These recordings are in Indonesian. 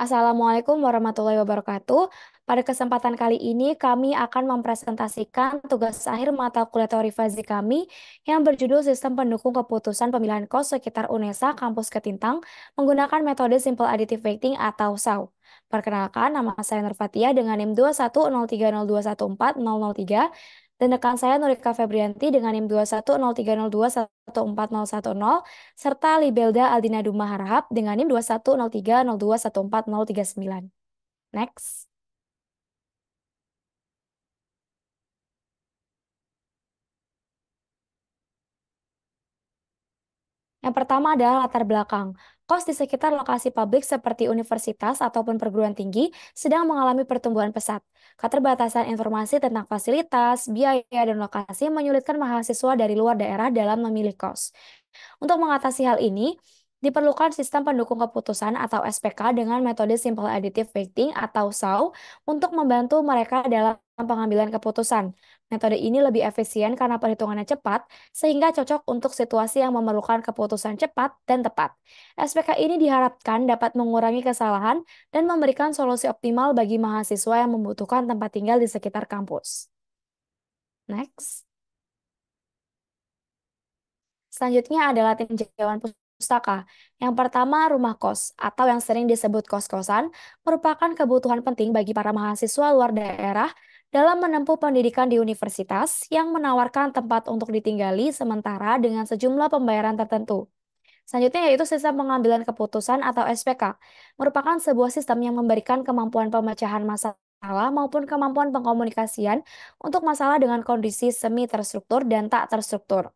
Assalamualaikum warahmatullahi wabarakatuh. Pada kesempatan kali ini, kami akan mempresentasikan tugas akhir mata kuliah teori Fazi kami yang berjudul Sistem Pendukung Keputusan Pemilihan Kos Sekitar UNESA Kampus Ketintang menggunakan metode Simple Additive Weighting atau SAW. Perkenalkan, nama saya Nurfatia dengan NIM 21030214003 dan rekan saya Nurika Febrianti dengan NIM 21030214010 serta Libelda Aldina Duma Harahap dengan NIM 21030214039. Next. Yang pertama adalah latar belakang. Kos di sekitar lokasi publik seperti universitas ataupun perguruan tinggi sedang mengalami pertumbuhan pesat. Keterbatasan informasi tentang fasilitas, biaya, dan lokasi menyulitkan mahasiswa dari luar daerah dalam memilih kos. Untuk mengatasi hal ini, diperlukan sistem pendukung keputusan atau SPK dengan metode Simple Additive Weighting atau SAW untuk membantu mereka dalam pengambilan keputusan. Metode ini lebih efisien karena perhitungannya cepat, sehingga cocok untuk situasi yang memerlukan keputusan cepat dan tepat. SPK ini diharapkan dapat mengurangi kesalahan dan memberikan solusi optimal bagi mahasiswa yang membutuhkan tempat tinggal di sekitar kampus. Next. Selanjutnya adalah tinjauan pustaka. Yang pertama, rumah kos atau yang sering disebut kos-kosan merupakan kebutuhan penting bagi para mahasiswa luar daerah dalam menempuh pendidikan di universitas yang menawarkan tempat untuk ditinggali sementara dengan sejumlah pembayaran tertentu. Selanjutnya yaitu sistem pengambilan keputusan atau SPK, merupakan sebuah sistem yang memberikan kemampuan pemecahan masalah maupun kemampuan pengkomunikasian untuk masalah dengan kondisi semi terstruktur dan tak terstruktur.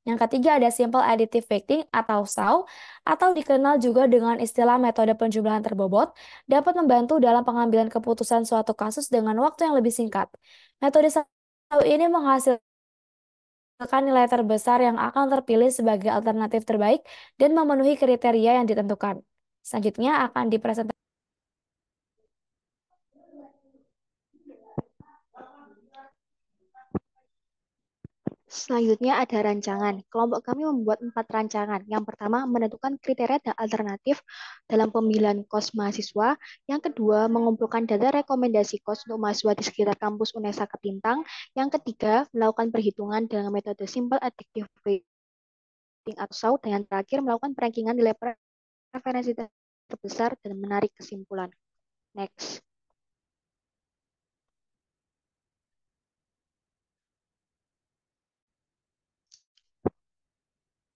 Yang ketiga ada Simple Additive Weighting atau SAW, atau dikenal juga dengan istilah metode penjumlahan terbobot, dapat membantu dalam pengambilan keputusan suatu kasus dengan waktu yang lebih singkat. Metode SAW ini menghasilkan nilai terbesar yang akan terpilih sebagai alternatif terbaik dan memenuhi kriteria yang ditentukan. Selanjutnya akan dipresentasikan. Selanjutnya ada rancangan. Kelompok kami membuat 4 rancangan. Yang pertama, menentukan kriteria dan alternatif dalam pemilihan kos mahasiswa. Yang kedua, mengumpulkan data rekomendasi kos untuk mahasiswa di sekitar kampus UNESA Ketintang. Yang ketiga, melakukan perhitungan dengan metode Simple Additive Weighting atau SAW. Dan yang terakhir, melakukan perankingan nilai preferensi terbesar dan menarik kesimpulan. Next.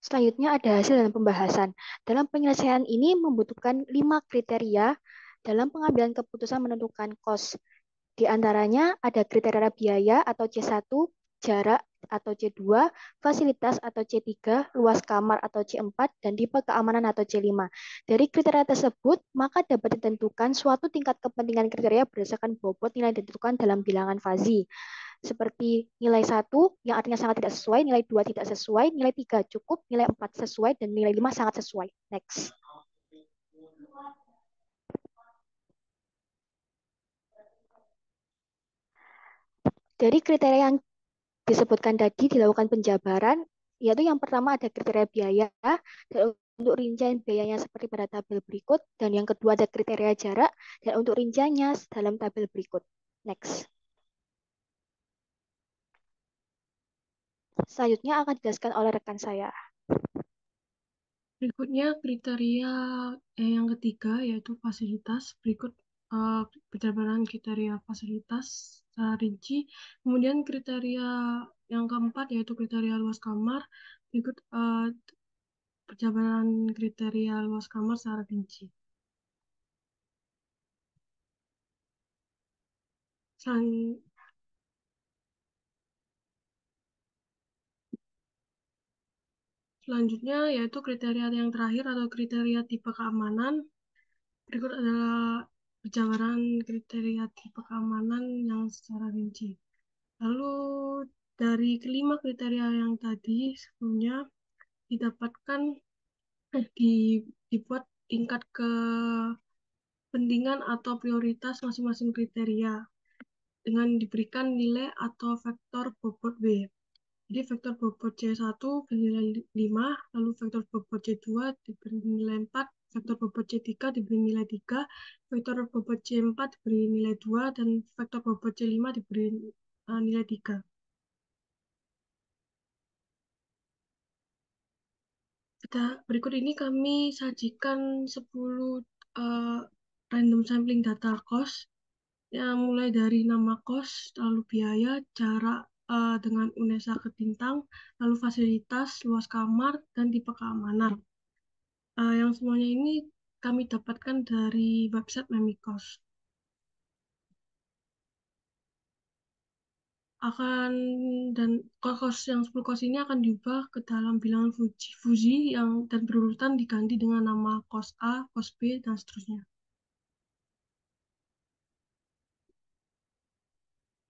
Selanjutnya ada hasil dan pembahasan. Dalam penyelesaian ini membutuhkan 5 kriteria dalam pengambilan keputusan menentukan kos. Di antaranya ada kriteria biaya atau C1, jarak atau C2, fasilitas atau C3, luas kamar atau C4, dan tipe keamanan atau C5. Dari kriteria tersebut, maka dapat ditentukan suatu tingkat kepentingan kriteria berdasarkan bobot nilai yang ditentukan dalam bilangan Fazi. Seperti nilai 1 yang artinya sangat tidak sesuai, nilai 2 tidak sesuai, nilai 3 cukup, nilai 4 sesuai, dan nilai 5 sangat sesuai. Next. Dari kriteria yang disebutkan tadi dilakukan penjabaran, yaitu yang pertama ada kriteria biaya, dan untuk rincian biayanya seperti pada tabel berikut, dan yang kedua ada kriteria jarak, dan untuk rinciannya dalam tabel berikut. Next. Selanjutnya akan dijelaskan oleh rekan saya. Berikutnya kriteria yang ketiga yaitu fasilitas. Berikut penjabaran kriteria fasilitas secara rinci. Kemudian kriteria yang keempat yaitu kriteria luas kamar. Berikut penjabaran kriteria luas kamar secara rinci. Selanjutnya yaitu kriteria yang terakhir atau kriteria tipe keamanan. Berikut adalah penjabaran kriteria tipe keamanan yang secara rinci. Lalu dari kelima kriteria yang tadi sebelumnya didapatkan dibuat tingkat kepentingan atau prioritas masing-masing kriteria dengan diberikan nilai atau vektor bobot B. Jadi vektor bobot C1 bernilai 5, lalu vektor bobot C2 diberi nilai 4, vektor bobot C3 diberi nilai 3, vektor bobot C4 diberi nilai 2, dan vektor bobot C5 diberi nilai 3. Berikut ini kami sajikan 10 random sampling data cost yang mulai dari nama kos, lalu biaya, jarak dengan UNESA ke Tintang, lalu fasilitas, luas kamar, dan tipe keamanan. Yang semuanya ini kami dapatkan dari website Memikos. Dan kos yang 10 kos ini akan diubah ke dalam bilangan Fuji dan berurutan diganti dengan nama kos A, kos B, dan seterusnya.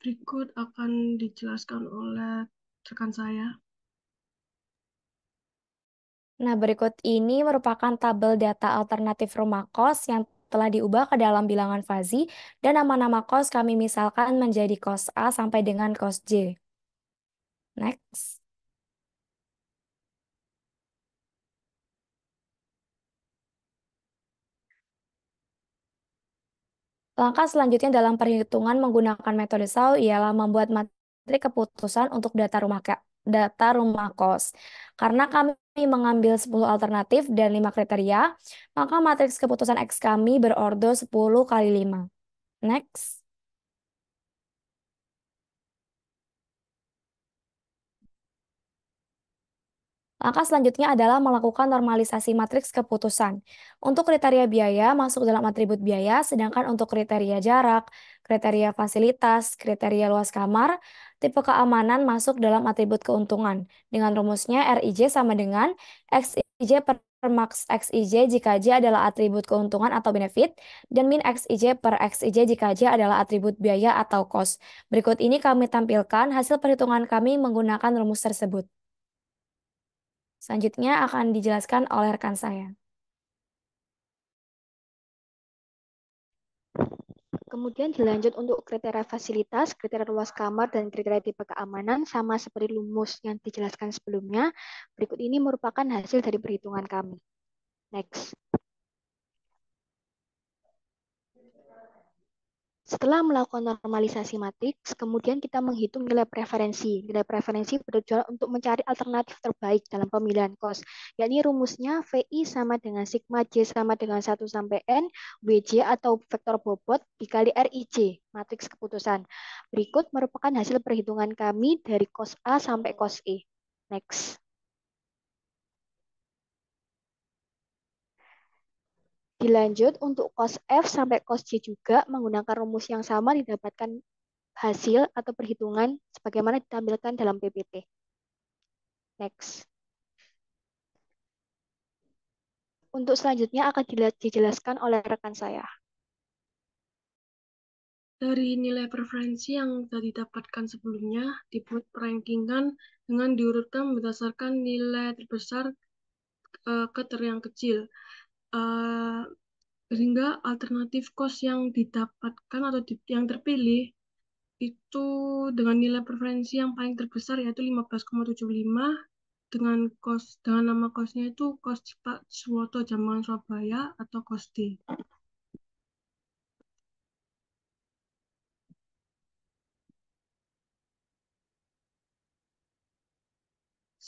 Berikut akan dijelaskan oleh rekan saya. Nah, berikut ini merupakan tabel data alternatif rumah kos yang telah diubah ke dalam bilangan fazi dan nama-nama kos kami misalkan menjadi kos A sampai dengan kos J. Next. Langkah selanjutnya dalam perhitungan menggunakan metode SAW ialah membuat matrik keputusan untuk data rumah kos. Karena kami mengambil 10 alternatif dan 5 kriteria, maka matriks keputusan X kami berordo 10 kali 5. Next. Langkah selanjutnya adalah melakukan normalisasi matriks keputusan. Untuk kriteria biaya masuk dalam atribut biaya, sedangkan untuk kriteria jarak, kriteria fasilitas, kriteria luas kamar, tipe keamanan masuk dalam atribut keuntungan. Dengan rumusnya RIJ sama dengan XIJ per max XIJ jika J adalah atribut keuntungan atau benefit, dan min XIJ per XIJ jika J adalah atribut biaya atau cost. Berikut ini kami tampilkan hasil perhitungan kami menggunakan rumus tersebut. Selanjutnya akan dijelaskan oleh rekan saya. Kemudian dilanjut untuk kriteria fasilitas, kriteria luas kamar, dan kriteria tipe keamanan sama seperti rumus yang dijelaskan sebelumnya. Berikut ini merupakan hasil dari perhitungan kami. Next. Setelah melakukan normalisasi matriks, kemudian kita menghitung nilai preferensi. Nilai preferensi bertujuan untuk mencari alternatif terbaik dalam pemilihan kos, yakni rumusnya VI sama dengan sigma J sama dengan 1 sampai N, WJ atau vektor bobot dikali RIJ, matriks keputusan. Berikut merupakan hasil perhitungan kami dari kos A sampai kos E. Next. Dilanjut untuk cos F sampai cos J juga menggunakan rumus yang sama didapatkan hasil atau perhitungan sebagaimana ditampilkan dalam PPT. Next. Untuk selanjutnya akan dijelaskan oleh rekan saya. Dari nilai preferensi yang sudah didapatkan sebelumnya, dibuat perankingan dengan diurutkan berdasarkan nilai terbesar ke yang kecil. Sehingga alternatif kos yang didapatkan atau yang terpilih itu dengan nilai preferensi yang paling terbesar yaitu 15,75 dengan nama kosnya itu kos Pak Suwoto Jambangan Surabaya atau kos D.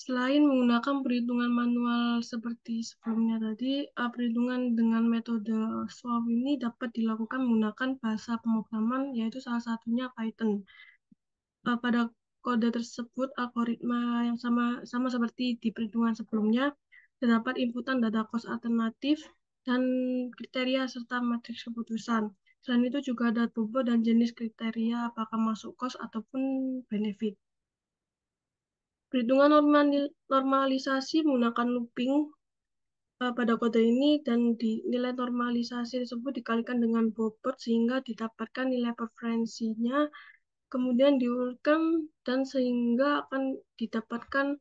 Selain menggunakan perhitungan manual seperti sebelumnya tadi, perhitungan dengan metode SWOT ini dapat dilakukan menggunakan bahasa pemrograman, yaitu salah satunya Python. Pada kode tersebut, algoritma yang sama seperti di perhitungan sebelumnya, terdapat inputan data cost alternatif dan kriteria serta matriks keputusan. Selain itu juga ada bobot dan jenis kriteria apakah masuk cost ataupun benefit. Perhitungan normalisasi menggunakan looping pada kode ini dan nilai normalisasi tersebut dikalikan dengan bobot sehingga didapatkan nilai preferensinya, kemudian diurutkan dan sehingga akan didapatkan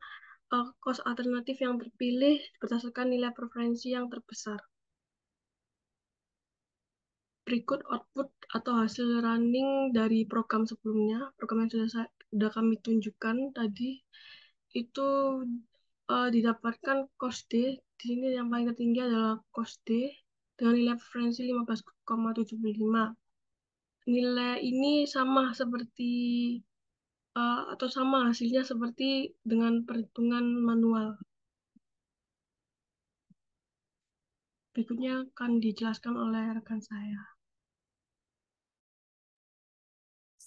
cost alternatif yang terpilih berdasarkan nilai preferensi yang terbesar. Berikut output atau hasil running dari program sebelumnya, program yang sudah kami tunjukkan tadi, itu didapatkan cost D di sini yang paling tertinggi adalah kos D dengan nilai preferensi 15,75. Nilai ini sama seperti atau sama hasilnya seperti dengan perhitungan manual. Berikutnya akan dijelaskan oleh rekan saya.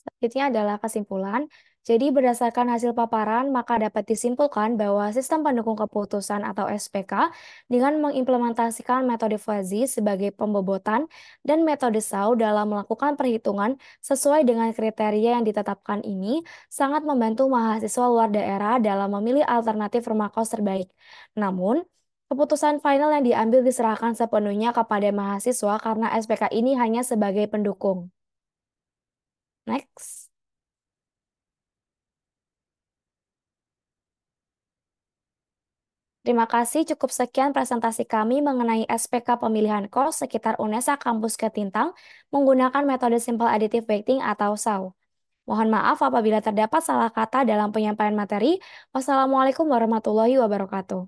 Selanjutnya adalah kesimpulan. Jadi berdasarkan hasil paparan, maka dapat disimpulkan bahwa sistem pendukung keputusan atau SPK dengan mengimplementasikan metode fuzzy sebagai pembobotan dan metode SAW dalam melakukan perhitungan sesuai dengan kriteria yang ditetapkan ini sangat membantu mahasiswa luar daerah dalam memilih alternatif rumah kos terbaik. Namun, keputusan final yang diambil diserahkan sepenuhnya kepada mahasiswa karena SPK ini hanya sebagai pendukung. Next. Terima kasih, cukup sekian presentasi kami mengenai SPK pemilihan kos sekitar UNESA Kampus Ketintang menggunakan metode Simple Additive Weighting atau SAW. Mohon maaf apabila terdapat salah kata dalam penyampaian materi. Wassalamualaikum warahmatullahi wabarakatuh.